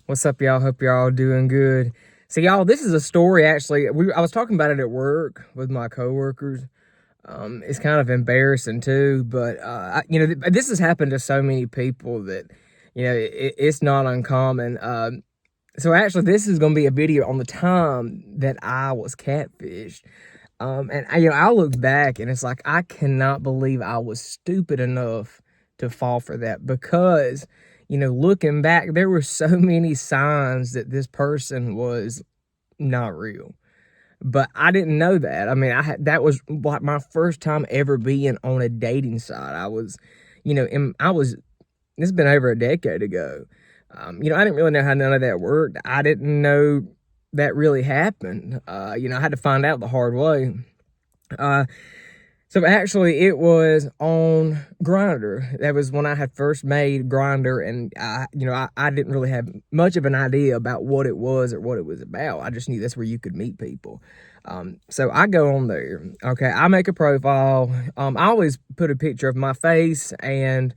What's up, y'all? Hope y'all doing good. So, y'all, this is a story actually. I was talking about it at work with my coworkers. It's kind of embarrassing too, but this has happened to so many people that it's not uncommon. So actually, this is going to be a video on the time that I was catfished. And I look back and it's like I cannot believe I was stupid enough to fall for that because looking back, there were so many signs that this person was not real. But I didn't know that. I mean, that was like my first time ever being on a dating site. I was, I was. It's been over a decade ago. I didn't really know how none of that worked. I didn't know that really happened. I had to find out the hard way. Uh, so actually, it was on Grinder. That was when I had first made Grinder, and I didn't really have much of an idea about what it was or what it was about. I just knew that's where you could meet people. So I go on there. Okay, I make a profile. I always put a picture of my face and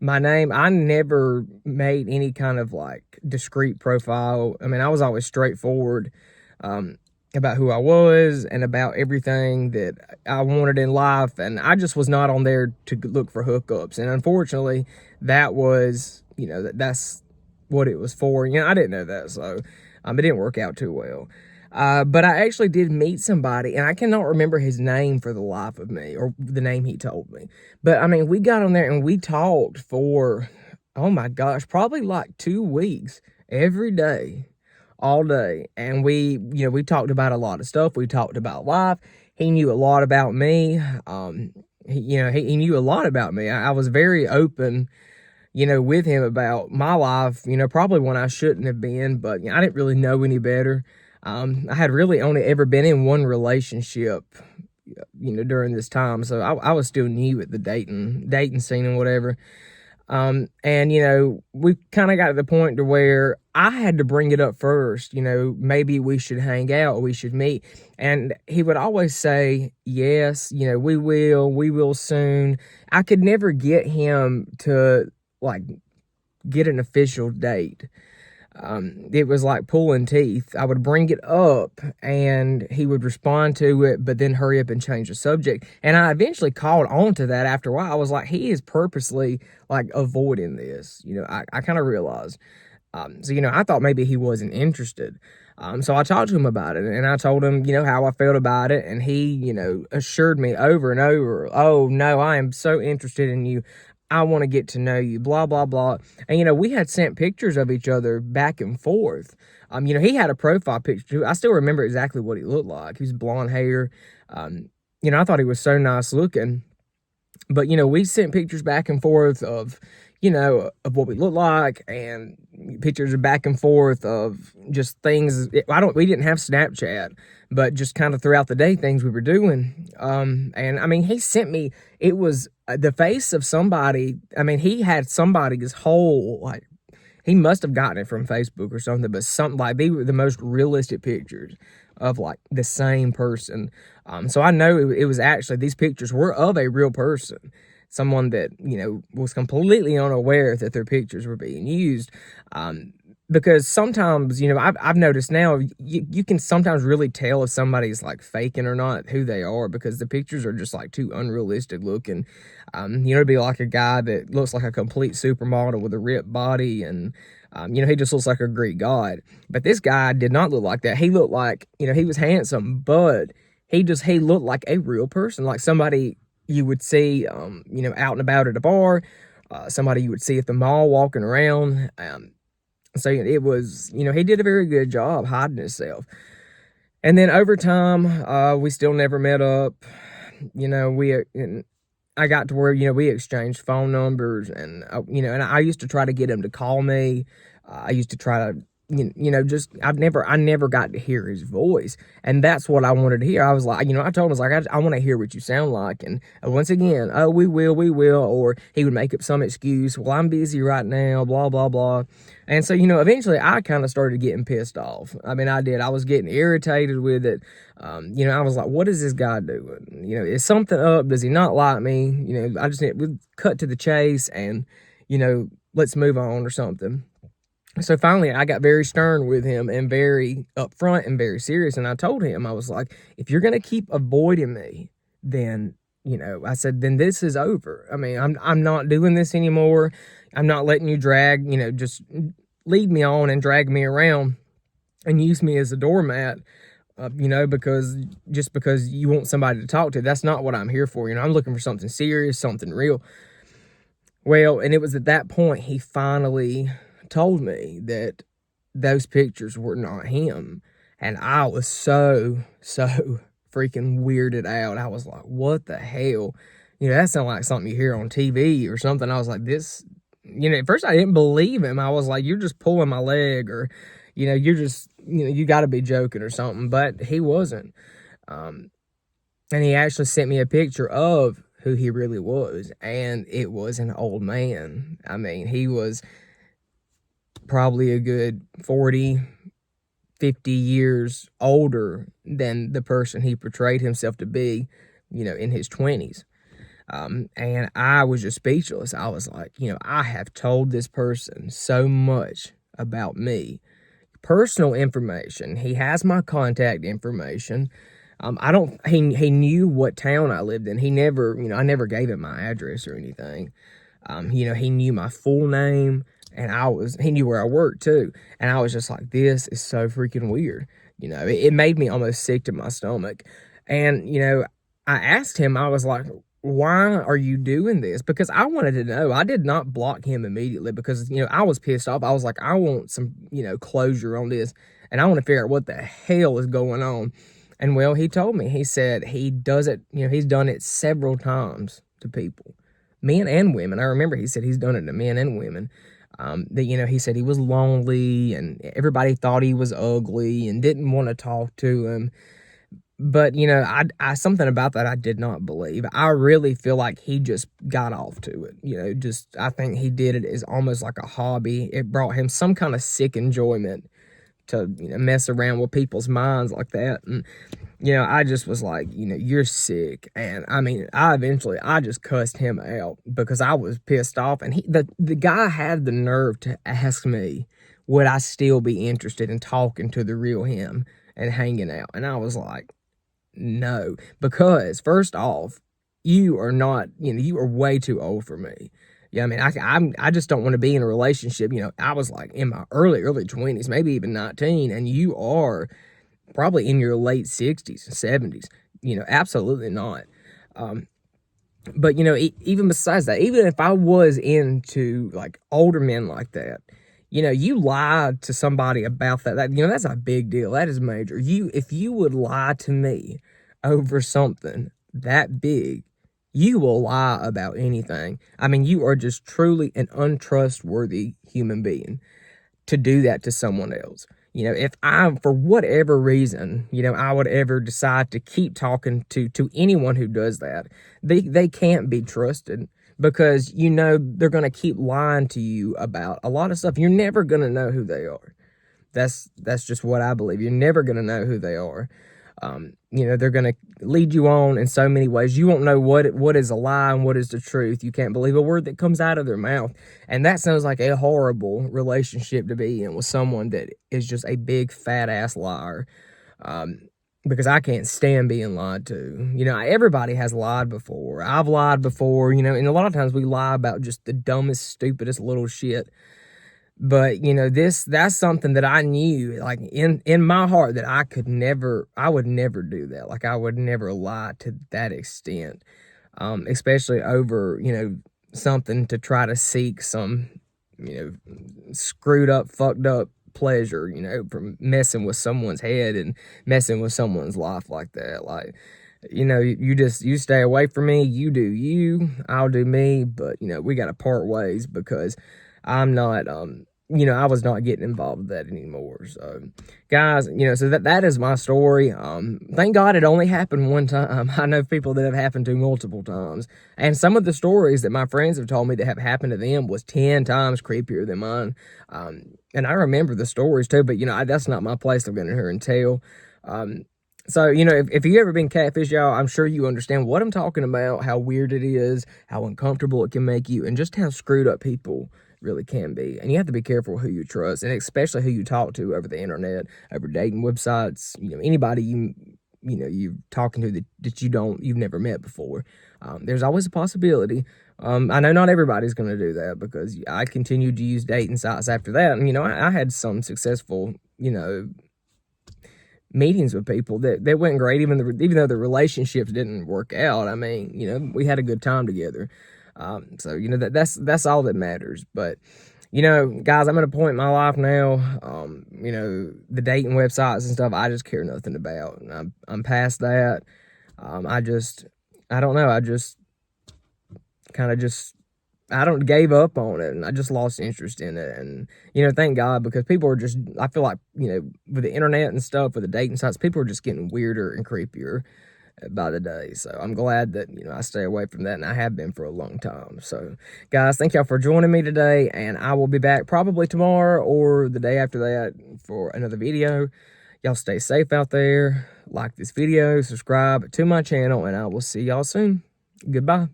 my name. I never made any kind of like discreet profile. I mean, I was always straightforward. About who I was and about everything that I wanted in life. And I just was not on there to look for hookups. And unfortunately, that was, that's what it was for. I didn't know that. So it didn't work out too well. But I actually did meet somebody, and I cannot remember his name for the life of me, or the name he told me. But I mean, we got on there and we talked for, oh my gosh, probably like 2 weeks every day, all day. And we talked about a lot of stuff. We talked about life. He knew a lot about me. He knew a lot about me. I was very open, with him about my life, probably when I shouldn't have been, but I didn't really know any better. I had really only ever been in one relationship, during this time. So I was still new at the dating scene and whatever. And we kind of got to the point to where I had to bring it up first, maybe we should hang out, or we should meet. And he would always say, yes, we will soon. I could never get him to like get an official date. It was like pulling teeth. I would bring it up and he would respond to it, but then hurry up and change the subject. And I eventually caught on to that after a while. I was like, he is purposely like avoiding this. I kind of realized. So, I thought maybe he wasn't interested. So I talked to him about it, and I told him, how I felt about it. And he, assured me over and over, oh, no, I am so interested in you. I want to get to know you, blah, blah, blah. And, we had sent pictures of each other back and forth. He had a profile picture too. I still remember exactly what he looked like. He was blonde hair. I thought he was so nice looking. But, we sent pictures back and forth of, of what we look like, and pictures of back and forth of just things. We didn't have Snapchat, but just kind of throughout the day, things we were doing. And I mean, he sent me, it was the face of somebody. I mean, he had somebody's whole, like, he must have gotten it from Facebook or something, but something like, they were the most realistic pictures of like the same person. So I know it was actually, these pictures were of a real person, someone that, was completely unaware that their pictures were being used. Because sometimes, I've noticed now, you can sometimes really tell if somebody's like faking or not, who they are, because the pictures are just like too unrealistic looking. It'd be like a guy that looks like a complete supermodel with a ripped body, and he just looks like a Greek god. But this guy did not look like that. He looked like, he was handsome, but he looked like a real person, like somebody you would see, out and about at a bar, somebody you would see at the mall walking around. So it was, he did a very good job hiding himself. And then over time, we still never met up. I got to where, we exchanged phone numbers, and, and I used to try to get him to call me. I used to try to, I never got to hear his voice. And that's what I wanted to hear. I was like, I told him, I was like, I want to hear what you sound like. And once again, oh, we will. Or he would make up some excuse. Well, I'm busy right now, blah, blah, blah. And so, eventually I kind of started getting pissed off. I mean, I did. I was getting irritated with it. I was like, what is this guy doing? Is something up? Does he not like me? I just need to cut to the chase and, let's move on or something. So finally, I got very stern with him and very upfront and very serious. And I told him, I was like, if you're going to keep avoiding me, then, I said, then this is over. I mean, I'm not doing this anymore. I'm not letting you drag, just lead me on and drag me around and use me as a doormat. Because just because you want somebody to talk to, that's not what I'm here for. I'm looking for something serious, something real. Well, and it was at that point he finally told me that those pictures were not him. And I was so freaking weirded out. I was like, what the hell? That sounded like something you hear on TV or something. I was like, this, at first I didn't believe him. I was like, you're just pulling my leg, or, you're just, you got to be joking or something. But he wasn't. And he actually sent me a picture of who he really was. And it was an old man. I mean, he was probably a good 40, 50 years older than the person he portrayed himself to be, in his 20s. And I was just speechless. I was like, I have told this person so much about me. Personal information. He has my contact information. He knew what town I lived in. He never, I never gave him my address or anything. He knew my full name, and he knew where I worked too. And I was just like, this is so freaking weird. It made me almost sick to my stomach. And, I asked him, I was like, why are you doing this? Because I wanted to know. I did not block him immediately because, I was pissed off. I was like, I want some, closure on this. And I want to figure out what the hell is going on. And well, he told me, he said he does it, he's done it several times to people, men and women. I remember he said he's done it to men and women. He said he was lonely and everybody thought he was ugly and didn't want to talk to him. But, I something about that I did not believe. I really feel like he just got off to it. I think he did it as almost like a hobby. It brought him some kind of sick enjoyment to, mess around with people's minds like that. And, I just was like, you're sick. And I mean, I just cussed him out because I was pissed off. And the guy had the nerve to ask me, would I still be interested in talking to the real him and hanging out? And I was like, no, because first off, you are not, you are way too old for me. Yeah, I mean, I just don't want to be in a relationship. I was like in my early 20s, maybe even 19, and you are probably in your late 60s and 70s. Absolutely not. But even besides that, even if I was into like older men like that, you lied to somebody about that. That's a big deal. That is major. If you would lie to me over something that big, you will lie about anything. I mean, you are just truly an untrustworthy human being to do that to someone else. If I, for whatever reason, I would ever decide to keep talking to anyone who does that, they can't be trusted because, they're going to keep lying to you about a lot of stuff. You're never going to know who they are. That's just what I believe. You're never going to know who they are. They're going to lead you on in so many ways. You won't know what is a lie and what is the truth. You can't believe a word that comes out of their mouth. And that sounds like a horrible relationship to be in with someone that is just a big fat ass liar. Because I can't stand being lied to. Everybody has lied before. I've lied before, and a lot of times we lie about just the dumbest, stupidest little shit. But, that's something that I knew, like, in my heart that I would never do that. Like, I would never lie to that extent, especially over, something to try to seek some, screwed up, fucked up pleasure, from messing with someone's head and messing with someone's life like that. Like, you stay away from me, you do you, I'll do me, but, we got to part ways because I'm not, I was not getting involved with that anymore. So, guys, so that is my story. Thank God it only happened one time. I know people that have happened to multiple times. And some of the stories that my friends have told me that have happened to them was 10 times creepier than mine. And I remember the stories too, but, that's not my place to go in here and tell. So, if you ever been catfished, y'all, I'm sure you understand what I'm talking about, how weird it is, how uncomfortable it can make you, and just how screwed up people really can be. And you have to be careful who you trust, and especially who you talk to over the internet, over dating websites. Anybody you're talking to that you've never met before. There's always a possibility. I know not everybody's going to do that, because I continued to use dating sites after that, and I had some successful meetings with people that went great, even though the relationships didn't work out. I mean, we had a good time together. So that's all that matters. But guys, I'm at a point in my life now. The dating websites and stuff, I just care nothing about. I'm past that. I don't know. I just kind of gave up on it, and I just lost interest in it. And thank God, because people are just, I feel like with the internet and stuff, with the dating sites, people are just getting weirder and creepier by the day. So I'm glad that I stay away from that, and I have been for a long time. So guys, thank y'all for joining me today, and I will be back probably tomorrow or the day after that for another video. Y'all stay safe out there. Like this video, subscribe to my channel, and I will see y'all soon. Goodbye.